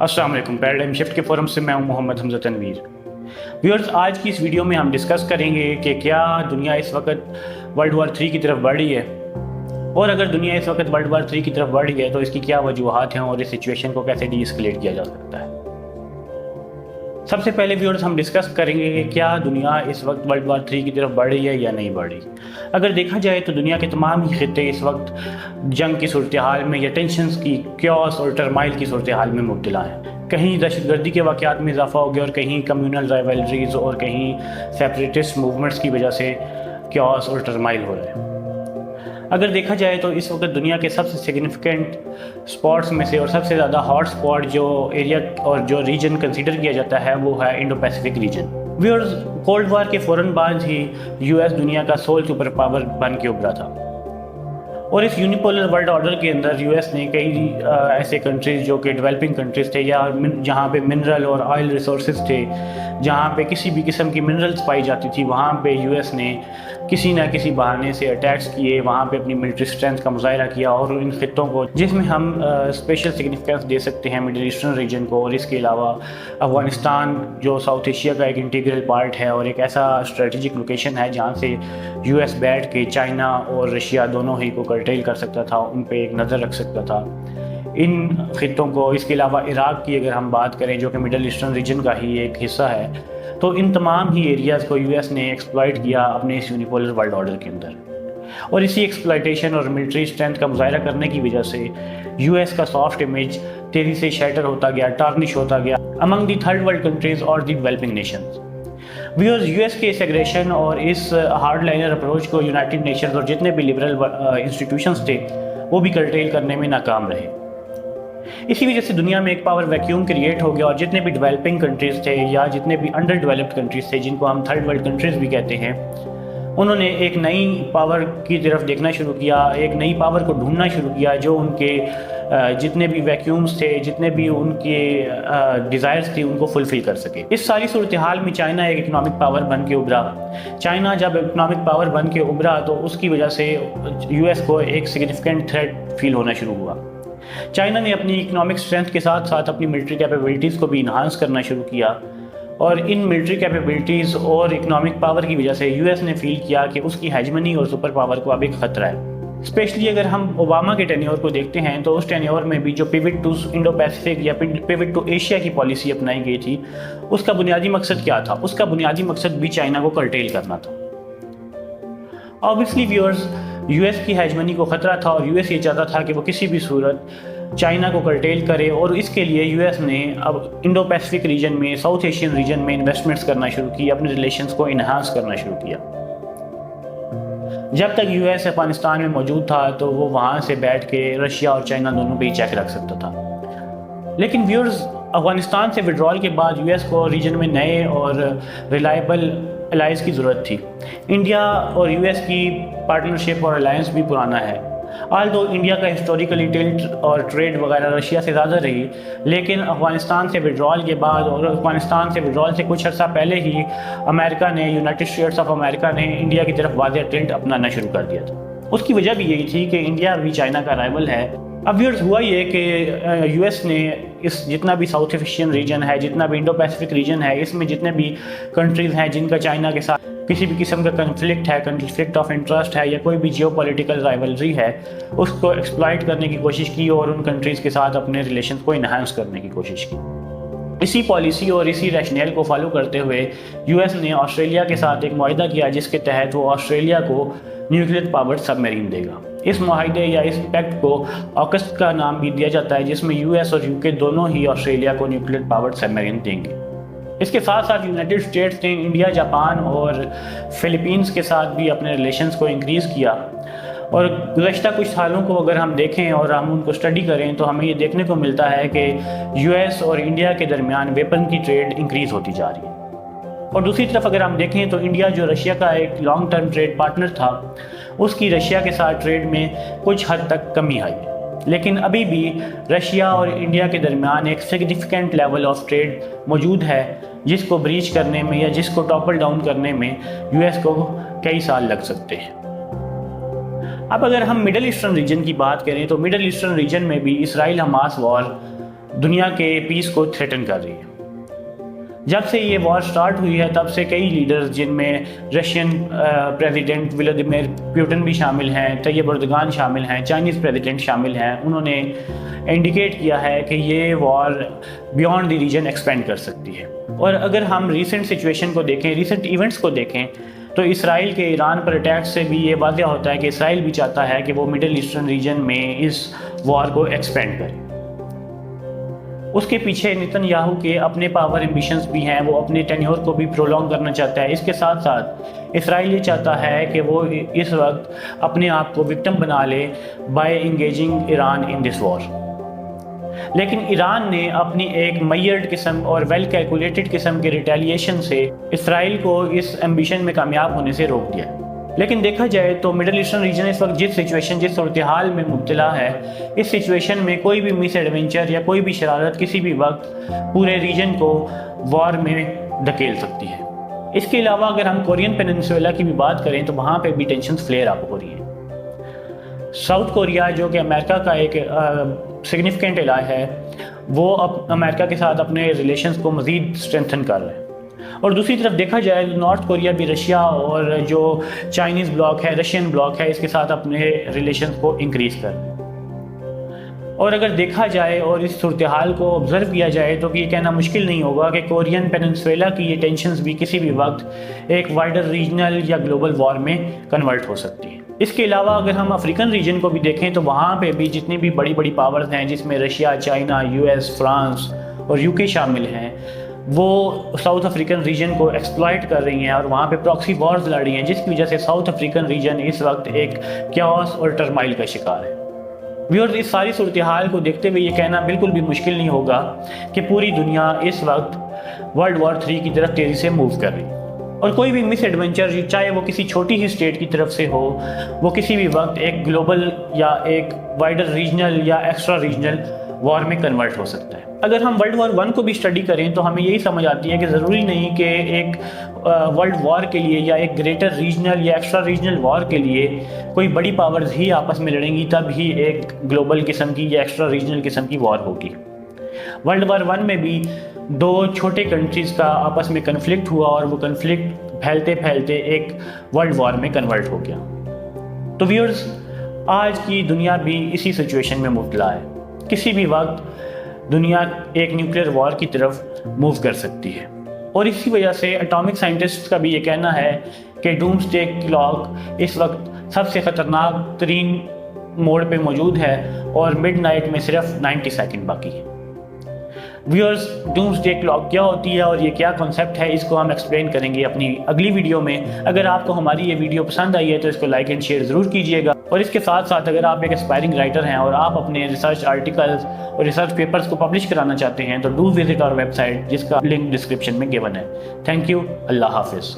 अस्सलाम वालेकुम। Paradigm shift के फोरम से मैं हूं मोहम्मद हमजा तनवीर। व्यूअर्स, आज की इस वीडियो में हम डिस्कस करेंगे कि क्या दुनिया इस वक्त वर्ल्ड वार 3 की तरफ बढ़ रही है, और अगर दुनिया इस वक्त वर्ल्ड वार 3 की तरफ बढ़ रही है तो इसकी क्या वजूहात हैं और इस सिचुएशन को कैसे डीएस्केलेट किया जा सकता है। सबसे पहले व्यूअर्स हम डिस्कस करेंगे कि क्या दुनिया इस वक्त वर्ल्ड वार 3 की तरफ बढ़ रही है या नहीं बढ़ रही। अगर देखा जाए तो दुनिया के तमाम ही खित्ते इस वक्त जंग की सूरत हाल में या टेंशन्स की, क्योस और टर्माइल की सूरत हाल में मुब्तला हैं। कहीं दहशतगर्दी के वाक़यात में इजाफा हो गया और कहीं कम्यूनल राइवलरीज और कहीं सेपरेटिस्ट मूवमेंट्स की वजह से क्योस और टर्माइल हो रहे हैं। अगर देखा जाए तो इस वक्त दुनिया के सबसे सिग्निफिकेंट स्पॉट्स में से और सबसे ज़्यादा हॉट स्पॉट जो एरिया और जो रीजन कंसीडर किया जाता है वो है Indo Pacific region. Viewers, cold war के फ़ौरन बाद ही यूएस दुनिया का सोल सुपर पावर बन के उभरा था, और इस यूनिपोलर वर्ल्ड ऑर्डर के अंदर यूएस ने कई ऐसे कंट्रीज़ जो कि डेवलपिंग कंट्रीज़ थे या जहाँ पे मिनरल और ऑयल रिसोर्सेज थे, जहाँ पे किसी भी किस्म की मिनरल्स पाई जाती थी, वहाँ पे यूएस ने किसी न किसी बहाने से अटैक्स किए, वहाँ पे अपनी मिलिट्री स्ट्रेंथ का मुजाहरा किया। और इन खित्तों को जिसमें हम स्पेशल सिग्निफिकेंस दे सकते हैं मिडिल ईस्टर्न रीजन को, और इसके अलावा अफ़गानिस्तान जो साउथ एशिया का एक इंटीग्रल पार्ट है और एक ऐसा स्ट्रेटजिक लोकेशन है जहाँ से यूएस बैठ के चाइना और रशिया दोनों ही को कर्टेल कर सकता था, उन पर एक नज़र रख सकता था इन खित्तों को। इसके अलावा इराक़ की अगर हम बात करें जो कि मिडिल ईस्टर्न रीजन का ही एक हिस्सा है, तो इन तमाम ही एरियाज़ को यूएस ने एक्सप्लॉइट किया अपने इस यूनिपोलर वर्ल्ड ऑर्डर के अंदर। और इसी एक्सप्लॉइटेशन और मिलिट्री स्ट्रेंथ का मुजाहरा करने की वजह से यूएस का सॉफ्ट इमेज तेज़ी से शैटर होता गया, टार्निश होता गया among the third world countries और the developing nations. Viewers, US के इस एग्रेशन और इस हार्ड लाइनर अप्रोच को यूनाइटेड नेशंस और जितने भी लिबरल इंस्टीट्यूशंस थे वो भी कर्टेल करने में नाकाम रहे। इसी वजह से दुनिया में एक पावर वैक्यूम क्रिएट हो गया और जितने भी डेवलपिंग कंट्रीज़ थे या जितने भी अंडर डेवलप्ड कंट्रीज़ थे, जिनको हम थर्ड वर्ल्ड कंट्रीज़ भी कहते हैं, उन्होंने एक नई पावर की तरफ देखना शुरू किया, एक नई पावर को ढूंढना शुरू किया जो उनके जितने भी वैक्यूम्स थे, जितने भी उनके डिज़ायर्स थी, उनको फुलफ़िल कर सके। इस सारी सूरत हाल में चाइना एक इकनॉमिक पावर बन के उभरा। चाइना जब इकनॉमिक पावर बन के उभरा तो उसकी वजह से यूएस को एक सिग्निफिकेंट थ्रेट फील होना शुरू हुआ। चाइना ने अपनी इकोनॉमिक स्ट्रेंथ के साथ साथ अपनी मिलिट्री कैपेबिलिटीज़ को भी इन्हांस करना शुरू किया, और इन मिलिट्री कैपेबिलिटीज़ और इकोनॉमिक पावर की वजह से यूएस ने फील किया कि उसकी हेजमनी और सुपर पावर को अब एक ख़तरा है। स्पेशली अगर हम ओबामा के टेन्योर को देखते हैं तो उस टेन्योर में भी जो पिवट टू इंडो पैसिफिक या पिवट टू एशिया की पॉलिसी अपनाई गई थी, उसका बुनियादी मकसद क्या था? उसका बुनियादी मकसद भी चाइना को कर्टेल करना था। ऑब्वियसली व्यूअर्स, यूएस की हेजमनी को ख़तरा था और यूएस ये चाहता था कि वो किसी भी सूरत चाइना को कर्टेल करे, और इसके लिए यूएस ने अब इंडो पैसिफिक रीजन में, साउथ एशियन रीजन में इन्वेस्टमेंट्स करना शुरू की, अपने रिलेशंस को इन्हांस करना शुरू किया। जब तक यूएस अफगानिस्तान में मौजूद था तो वो वहाँ से बैठ के रशिया और चाइना दोनों पे ही चेक रख सकता था। लेकिन व्यूअर्स, अफगानिस्तान से विड्रॉल के बाद यूएस को रीजन में नए और रिलायबल अलाइज की ज़रूरत थी। इंडिया और यूएस की पार्टनरशिप और अलायंस भी पुराना है। आल्दो इंडिया का हिस्टोरिकली टिल्ट और ट्रेड वगैरह रशिया से ज़्यादा रही, लेकिन अफगानिस्तान से विड्रॉल के बाद और अफगानिस्तान से विड्रॉल से कुछ अर्सा पहले ही अमेरिका ने, यूनाइटेड स्टेट्स ऑफ अमेरिका ने इंडिया की तरफ वाज़ेह टिल्ट अपनाना शुरू कर दिया था। उसकी वजह भी यही थी कि इंडिया भी चाइना का राइवल है। अब व्यूअर्स, हुआ ये कि यूएस ने इस जितना भी साउथ एशियन रीजन है, जितना भी इंडो पैसिफिक रीजन है, इसमें जितने भी कंट्रीज़ हैं जिनका चाइना के साथ किसी भी किस्म का कन्फ्लिक्ट ऑफ इंटरेस्ट है या कोई भी जियोपॉलिटिकल राइवलरी है, उसको एक्सप्लॉइट करने की कोशिश की और उन कंट्रीज़ के साथ अपने रिलेशंस को इन्हांस करने की कोशिश की। इसी पॉलिसी और इसी रैशनल को फॉलो करते हुए यूएस ने ऑस्ट्रेलिया के साथ एक मुआहिदा किया जिसके तहत वो ऑस्ट्रेलिया को न्यूक्लियर पावर्ड सबमरीन देगा। इस मुआहिदे या इस पैक्ट को ऑकस्ट का नाम भी दिया जाता है, जिसमें यूएस और यूके दोनों ही ऑस्ट्रेलिया को न्यूक्लियर पावर्ड सबमरीन देंगे। इसके साथ साथ यूनाइटेड स्टेट्स ने इंडिया, जापान और फिलीपींस के साथ भी अपने रिलेशंस को इंक्रीज़ किया। और गुज़श्ता कुछ सालों को अगर हम देखें और हम उनको स्टडी करें तो हमें ये देखने को मिलता है कि यूएस और इंडिया के दरमियान वेपन की ट्रेड इंक्रीज़ होती जा रही है। और दूसरी तरफ अगर हम देखें तो इंडिया जो रशिया का एक लॉन्ग टर्म ट्रेड पार्टनर था, उसकी रशिया के साथ ट्रेड में कुछ हद तक कमी आई, लेकिन अभी भी रशिया और इंडिया के दरमियान एक सिग्निफिकेंट लेवल ऑफ ट्रेड मौजूद है जिसको ब्रीच करने में या जिसको टॉपल डाउन करने में यूएस को कई साल लग सकते हैं। अब अगर हम मिडिल ईस्टर्न रीजन की बात करें तो मिडिल ईस्टर्न रीजन में भी इसराइल हमास वॉर دنیا کے پیس کو تھریٹن کر رہی ہے۔ جب سے یہ وار سٹارٹ ہوئی ہے تب سے کئی لیڈرز جن میں رشین پریزیڈنٹ ولادیمیر پیوٹن بھی شامل ہیں، طیب اردگان شامل ہیں، چائنیز پریزیڈنٹ شامل ہیں، انہوں نے انڈیکیٹ کیا ہے کہ یہ وار بیونڈ دی ریجن ایکسپینڈ کر سکتی ہے۔ اور اگر ہم ریسنٹ سچویشن کو دیکھیں، ریسنٹ ایونٹس کو دیکھیں، تو اسرائیل کے ایران پر اٹیک سے بھی یہ واضح ہوتا ہے کہ اسرائیل بھی چاہتا ہے کہ وہ مڈل ایسٹرن ریجن میں اس وار کو ایکسپینڈ کرے۔ اس کے پیچھے نیتن یاہو کے اپنے پاور ایمبیشنز بھی ہیں، وہ اپنے ٹینیور کو بھی پرولونگ کرنا چاہتا ہے۔ اس کے ساتھ ساتھ اسرائیل یہ چاہتا ہے کہ وہ اس وقت اپنے آپ کو وکٹم بنا لے بائی انگیجنگ ایران ان دس وار۔ لیکن ایران نے اپنی ایک میئرڈ قسم اور ویل کیلکولیٹڈ قسم کے ریٹیلیشن سے اسرائیل کو اس ایمبیشن میں کامیاب ہونے سے روک دیا۔ لیکن دیکھا جائے تو مڈل ایسٹرن ریجن اس وقت جس صورتحال میں مبتلا ہے، اس سچویشن میں کوئی بھی مس ایڈونچر یا کوئی بھی شرارت کسی بھی وقت پورے ریجن کو وار میں دھکیل سکتی ہے۔ اس کے علاوہ اگر ہم کورین پیننسولا کی بھی بات کریں تو وہاں پہ بھی ٹینشنز فلیئر اپ ہو رہی ہیں۔ ساؤتھ کوریا جو کہ امریکہ کا ایک سگنیفیکنٹ الائے ہے، وہ اب امریکہ کے ساتھ اپنے ریلیشنز کو مزید اسٹرینتھن کر رہے ہیں، اور دوسری طرف دیکھا جائے تو نارتھ کوریا بھی رشیا اور جو چائنیز بلاک ہے، رشین بلاک ہے، اس کے ساتھ اپنے ریلیشنز کو انکریز کر رہے ہیں۔ اور اگر دیکھا جائے اور اس صورتحال کو آبزرو کیا جائے تو یہ کہنا مشکل نہیں ہوگا کہ کورین پیننسویلا کی یہ ٹینشنز بھی کسی بھی وقت ایک وائڈر ریجنل یا گلوبل وار میں کنورٹ ہو سکتی ہیں۔ اس کے علاوہ اگر ہم افریقن ریجن کو بھی دیکھیں تو وہاں پہ بھی جتنی بھی بڑی بڑی پاورز ہیں، جس میں Russia, China, U S, France اور یو کے شامل ہیں، وہ ساؤتھ افریقن ریجن کو ایکسپلائٹ کر رہی ہیں اور وہاں پہ پراکسی وارز لڑ رہی ہیں، جس کی وجہ سے ساؤتھ افریقن ریجن اس وقت ایک کیوس اور ٹرمائل کا شکار ہے۔ ویورز، اس ساری صورتحال کو دیکھتے ہوئے یہ کہنا بالکل بھی مشکل نہیں ہوگا کہ پوری دنیا اس وقت ورلڈ وار 3 کی طرف تیزی سے موو کر رہی ہے، اور کوئی بھی مس ایڈونچر چاہے وہ کسی چھوٹی ہی اسٹیٹ کی طرف سے ہو، وہ کسی بھی وقت ایک گلوبل یا ایک وائڈر ریجنل یا ایکسٹرا ریجنل وار میں کنورٹ ہو سکتا ہے۔ اگر ہم ورلڈ وار 1 کو بھی اسٹڈی کریں تو ہمیں یہی سمجھ آتی ہے کہ ضروری نہیں کہ ایک ورلڈ وار کے لیے یا ایک گریٹر ریجنل یا ایکسٹرا ریجنل وار کے لیے کوئی بڑی پاورز ہی آپس میں لڑیں گی تب ہی ایک گلوبل قسم کی یا ایکسٹرا ریجنل قسم کی وار ہوگی۔ ورلڈ وار 1 میں بھی 2 چھوٹے کنٹریز کا آپس میں کنفلکٹ ہوا اور وہ کنفلکٹ پھیلتے پھیلتے ایک ورلڈ وار میں کنورٹ ہو گیا۔ تو ویورز، آج کی دنیا بھی اسی سچویشن میں مبتلا ہے۔ کسی بھی وقت دنیا ایک نیوکلیئر وار کی طرف موو کر سکتی ہے، اور اسی وجہ سے اٹامک سائنٹسٹ کا بھی یہ کہنا ہے کہ ڈومسڈے کلاک اس وقت سب سے خطرناک ترین موڑ پہ موجود ہے اور مڈ نائٹ میں صرف 90 سیکنڈ باقی ہے۔ ویورز، ڈومسڈے کلاک کیا ہوتی ہے اور یہ کیا کنسیپٹ ہے، اس کو ہم ایکسپلین کریں گے اپنی اگلی ویڈیو میں۔ اگر آپ کو ہماری یہ ویڈیو پسند آئی ہے تو اس کو لائک اینڈ شیئر ضرور کیجیے گا، اور اس کے ساتھ ساتھ اگر آپ ایک اسپائرنگ رائٹر ہیں اور آپ اپنے ریسرچ آرٹیکلز اور ریسرچ پیپرز کو پبلش کرانا چاہتے ہیں تو do visit our website, جس کا لنک ڈسکرپشن میں گیون ہے۔ تھینک یو، اللہ حافظ۔